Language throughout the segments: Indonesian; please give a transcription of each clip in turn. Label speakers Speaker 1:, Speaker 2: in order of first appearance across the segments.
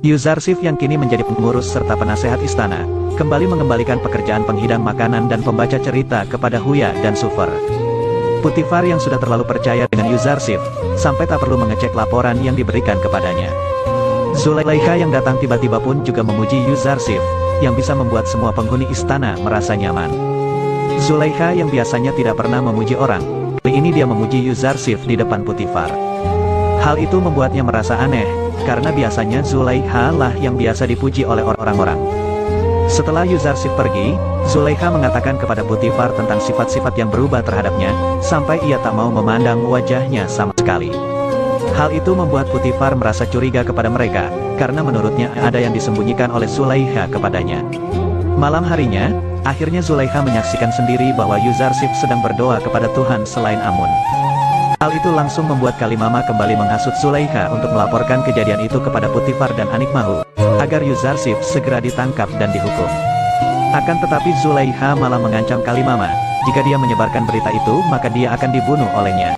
Speaker 1: Yuzarsif yang kini menjadi pengurus serta penasehat istana, kembali mengembalikan pekerjaan penghidang makanan dan pembaca cerita kepada Huya dan Sufer. Putifar yang sudah terlalu percaya dengan Yuzarsif, sampai tak perlu mengecek laporan yang diberikan kepadanya. Zulaikha yang datang tiba-tiba pun juga memuji Yuzarsif, yang bisa membuat semua penghuni istana merasa nyaman. Zulaikha yang biasanya tidak pernah memuji orang, kali ini dia memuji Yuzarsif di depan Putifar. Hal itu membuatnya merasa aneh, karena biasanya Zulaikha lah yang biasa dipuji oleh orang-orang. Setelah Yuzarsif pergi, Zulaikha mengatakan kepada Putifar tentang sifat-sifat yang berubah terhadapnya, sampai ia tak mau memandang wajahnya sama sekali. Hal itu membuat Putifar merasa curiga kepada mereka, karena menurutnya ada yang disembunyikan oleh Zulaikha kepadanya. Malam harinya, akhirnya Zulaikha menyaksikan sendiri bahwa Yuzarsif sedang berdoa kepada Tuhan selain Amun. Hal itu langsung membuat Kalimama kembali menghasut Zulaikha untuk melaporkan kejadian itu kepada Putifar dan Anikmahu, agar Yuzarsif segera ditangkap dan dihukum. Akan tetapi Zulaikha malah mengancam Kalimama, jika dia menyebarkan berita itu maka dia akan dibunuh olehnya.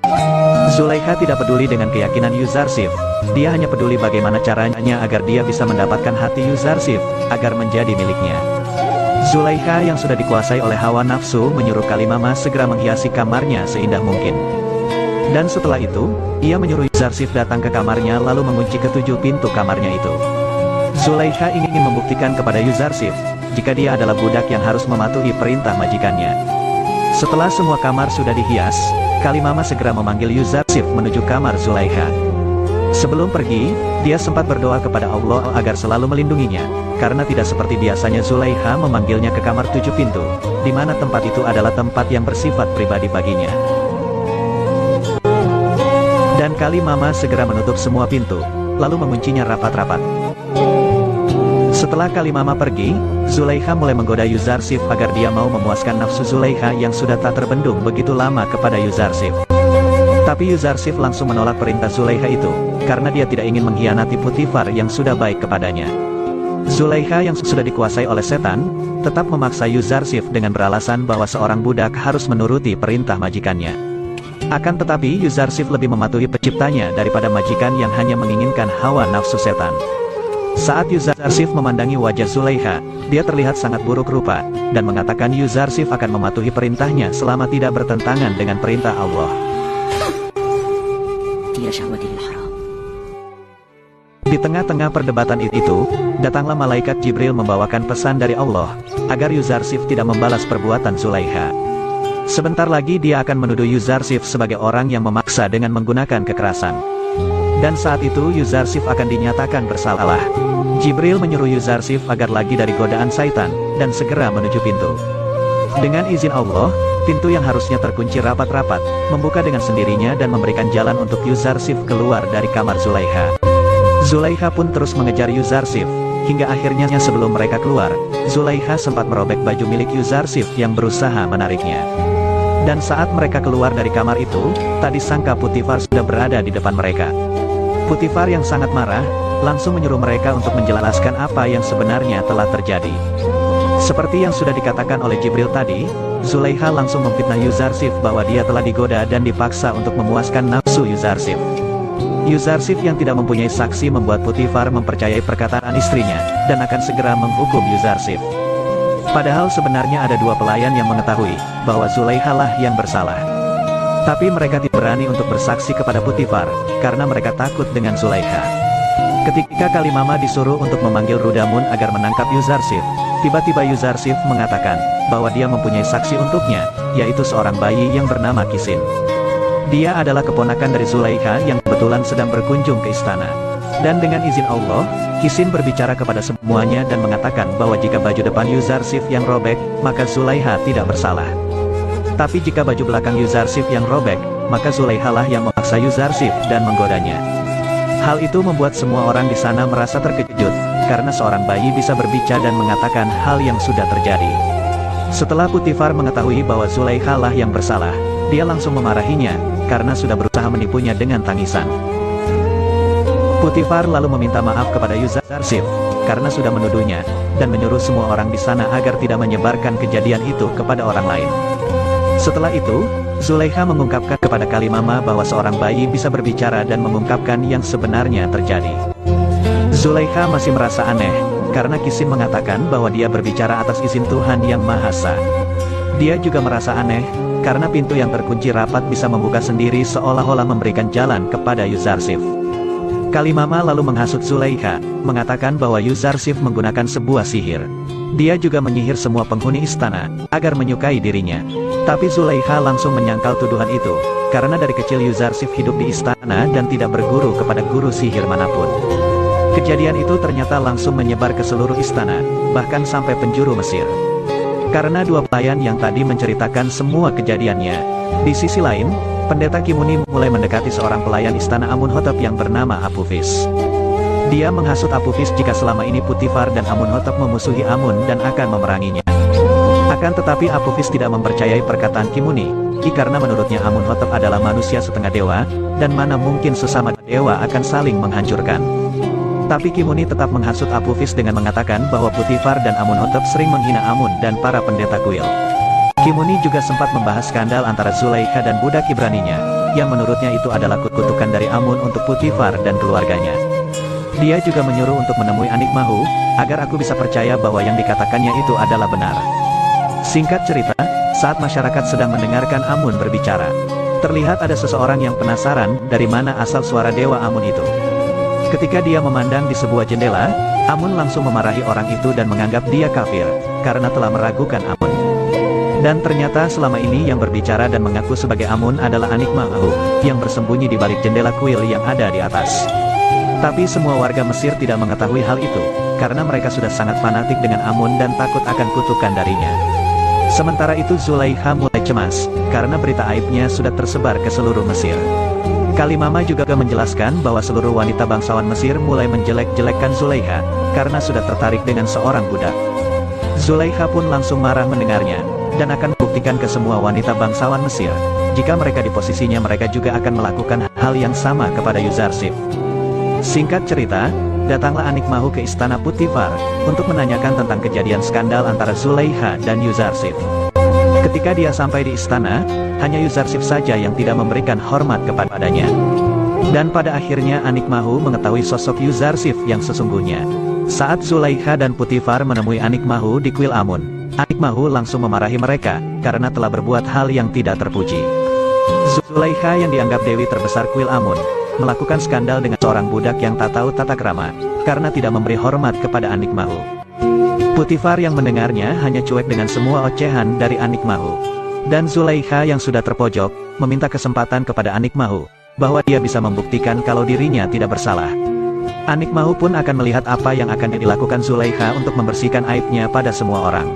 Speaker 1: Zulaikha tidak peduli dengan keyakinan Yuzarsif, dia hanya peduli bagaimana caranya agar dia bisa mendapatkan hati Yuzarsif, agar menjadi miliknya. Zulaikha yang sudah dikuasai oleh hawa nafsu menyuruh Kalimama segera menghiasi kamarnya seindah mungkin. Dan setelah itu, ia menyuruh Yuzarsif datang ke kamarnya lalu mengunci ketujuh pintu kamarnya itu. Zulaikha ingin membuktikan kepada Yuzarsif, jika dia adalah budak yang harus mematuhi perintah majikannya. Setelah semua kamar sudah dihias, Kalimama segera memanggil Yuzarsif menuju kamar Zulaikha. Sebelum pergi, dia sempat berdoa kepada Allah agar selalu melindunginya, karena tidak seperti biasanya Zulaikha memanggilnya ke kamar tujuh pintu, di mana tempat itu adalah tempat yang bersifat pribadi baginya. Dan Kalimama segera menutup semua pintu, lalu menguncinya rapat-rapat. Setelah Kalimama pergi, Zulaikha mulai menggoda Yuzarsif agar dia mau memuaskan nafsu Zulaikha yang sudah tak terbendung begitu lama kepada Yuzarsif. Tapi Yuzarsif langsung menolak perintah Zulaikha itu, karena dia tidak ingin mengkhianati Putifar yang sudah baik kepadanya. Zulaikha yang sudah dikuasai oleh setan, tetap memaksa Yuzarsif dengan beralasan bahwa seorang budak harus menuruti perintah majikannya. Akan tetapi Yuzarsif lebih mematuhi penciptanya daripada majikan yang hanya menginginkan hawa nafsu setan. Saat Yuzarsif memandangi wajah Zulaikha, dia terlihat sangat buruk rupa, dan mengatakan Yuzarsif akan mematuhi perintahnya selama tidak bertentangan dengan perintah Allah. Di tengah-tengah perdebatan itu, datanglah malaikat Jibril membawakan pesan dari Allah, agar Yuzarsif tidak membalas perbuatan Zulaikha. Sebentar lagi dia akan menuduh Yuzarsif sebagai orang yang memaksa dengan menggunakan kekerasan. Dan saat itu Yuzarsif akan dinyatakan bersalah. Jibril menyuruh Yuzarsif agar lagi dari godaan syaitan, dan segera menuju pintu. Dengan izin Allah, pintu yang harusnya terkunci rapat-rapat, membuka dengan sendirinya dan memberikan jalan untuk Yuzarsif keluar dari kamar Zulaikha. Zulaikha pun terus mengejar Yuzarsif, hingga akhirnya sebelum mereka keluar, Zulaikha sempat merobek baju milik Yuzarsif yang berusaha menariknya. Dan saat mereka keluar dari kamar itu, tak disangka Putifar sudah berada di depan mereka. Putifar yang sangat marah, langsung menyuruh mereka untuk menjelaskan apa yang sebenarnya telah terjadi. Seperti yang sudah dikatakan oleh Jibril tadi, Zulaikha langsung memfitnah Yuzarsif bahwa dia telah digoda dan dipaksa untuk memuaskan nafsu Yuzarsif. Yuzarsif yang tidak mempunyai saksi membuat Putifar mempercayai perkataan istrinya, dan akan segera menghukum Yuzarsif. Padahal sebenarnya ada dua pelayan yang mengetahui, bahwa Zulaikha lah yang bersalah. Tapi mereka tidak berani untuk bersaksi kepada Putifar, karena mereka takut dengan Zulaikha. Ketika Kalimama disuruh untuk memanggil Rudamun agar menangkap Yuzarsif, tiba-tiba Yuzarsif mengatakan, bahwa dia mempunyai saksi untuknya, yaitu seorang bayi yang bernama Kisin. Dia adalah keponakan dari Zulaikha yang kebetulan sedang berkunjung ke istana. Dan dengan izin Allah, Kisin berbicara kepada semuanya dan mengatakan bahwa jika baju depan Yuzarsif yang robek, maka Zulaikha tidak bersalah. Tapi jika baju belakang Yuzarsif yang robek, maka Zulaikha lah yang memaksa Yuzarsif dan menggodanya. Hal itu membuat semua orang di sana merasa terkejut, karena seorang bayi bisa berbicara dan mengatakan hal yang sudah terjadi. Setelah Putifar mengetahui bahwa Zulaikha lah yang bersalah, dia langsung memarahinya, karena sudah berusaha menipunya dengan tangisan. Putifar lalu meminta maaf kepada Yuzarsif, karena sudah menuduhnya, dan menyuruh semua orang di sana agar tidak menyebarkan kejadian itu kepada orang lain. Setelah itu, Zulaikha mengungkapkan kepada Kalimama bahwa seorang bayi bisa berbicara dan mengungkapkan yang sebenarnya terjadi. Zulaikha masih merasa aneh, karena Qasim mengatakan bahwa dia berbicara atas izin Tuhan Yang Maha Esa. Dia juga merasa aneh, karena pintu yang terkunci rapat bisa membuka sendiri seolah-olah memberikan jalan kepada Yuzarsif. Kalimama lalu menghasut Zulaikha, mengatakan bahwa Yuzarsif menggunakan sebuah sihir. Dia juga menyihir semua penghuni istana, agar menyukai dirinya. Tapi Zulaikha langsung menyangkal tuduhan itu, karena dari kecil Yuzarsif hidup di istana dan tidak berguru kepada guru sihir manapun. Kejadian itu ternyata langsung menyebar ke seluruh istana, bahkan sampai penjuru Mesir. Karena dua pelayan yang tadi menceritakan semua kejadiannya. Di sisi lain, Pendeta Kimuni mulai mendekati seorang pelayan istana Amunhotep yang bernama Apophis. Dia menghasut Apophis jika selama ini Putifar dan Amunhotep memusuhi Amun dan akan memeranginya. Akan tetapi Apophis tidak mempercayai perkataan Kimuni, karena menurutnya Amunhotep adalah manusia setengah dewa, dan mana mungkin sesama dewa akan saling menghancurkan. Tapi Kimuni tetap menghasut Apophis dengan mengatakan bahwa Putifar dan Amunhotep sering menghina Amun dan para pendeta kuil. Kimuni juga sempat membahas skandal antara Zulaikha dan budak Ibraninya, yang menurutnya itu adalah kutukan dari Amun untuk Putifar dan keluarganya. Dia juga menyuruh untuk menemui Anik Mahu, agar aku bisa percaya bahwa yang dikatakannya itu adalah benar. Singkat cerita, saat masyarakat sedang mendengarkan Amun berbicara, terlihat ada seseorang yang penasaran dari mana asal suara dewa Amun itu. Ketika dia memandang di sebuah jendela, Amun langsung memarahi orang itu dan menganggap dia kafir, karena telah meragukan Amun. Dan ternyata selama ini yang berbicara dan mengaku sebagai Amun adalah Anik Mahu, yang bersembunyi di balik jendela kuil yang ada di atas. Tapi semua warga Mesir tidak mengetahui hal itu, karena mereka sudah sangat fanatik dengan Amun dan takut akan kutukan darinya. Sementara itu Zulaikha mulai cemas, karena berita aibnya sudah tersebar ke seluruh Mesir. Kalimama juga menjelaskan bahwa seluruh wanita bangsawan Mesir mulai menjelek-jelekkan Zulaikha, karena sudah tertarik dengan seorang budak. Zulaikha pun langsung marah mendengarnya, dan akan membuktikan ke semua wanita bangsawan Mesir, jika mereka di posisinya mereka juga akan melakukan hal yang sama kepada Yuzarsif. Singkat cerita, datanglah Anik Mahu ke istana Putifar, untuk menanyakan tentang kejadian skandal antara Zulaikha dan Yuzarsif. Ketika dia sampai di istana, hanya Yuzarsif saja yang tidak memberikan hormat kepadanya. Dan pada akhirnya Anik Mahu mengetahui sosok Yuzarsif yang sesungguhnya. Saat Zulaikha dan Putifar menemui Anik Mahu di kuil Amun, Anik Mahu langsung memarahi mereka, karena telah berbuat hal yang tidak terpuji. Zulaikha yang dianggap dewi terbesar kuil Amun, melakukan skandal dengan seorang budak yang tak tahu tata krama, karena tidak memberi hormat kepada Anik Mahu. Putifar yang mendengarnya hanya cuek dengan semua ocehan dari Anik Mahu. Dan Zulaikha yang sudah terpojok, meminta kesempatan kepada Anik Mahu, bahwa dia bisa membuktikan kalau dirinya tidak bersalah. Anik Mahu pun akan melihat apa yang akan dilakukan Zulaikha untuk membersihkan aibnya pada semua orang.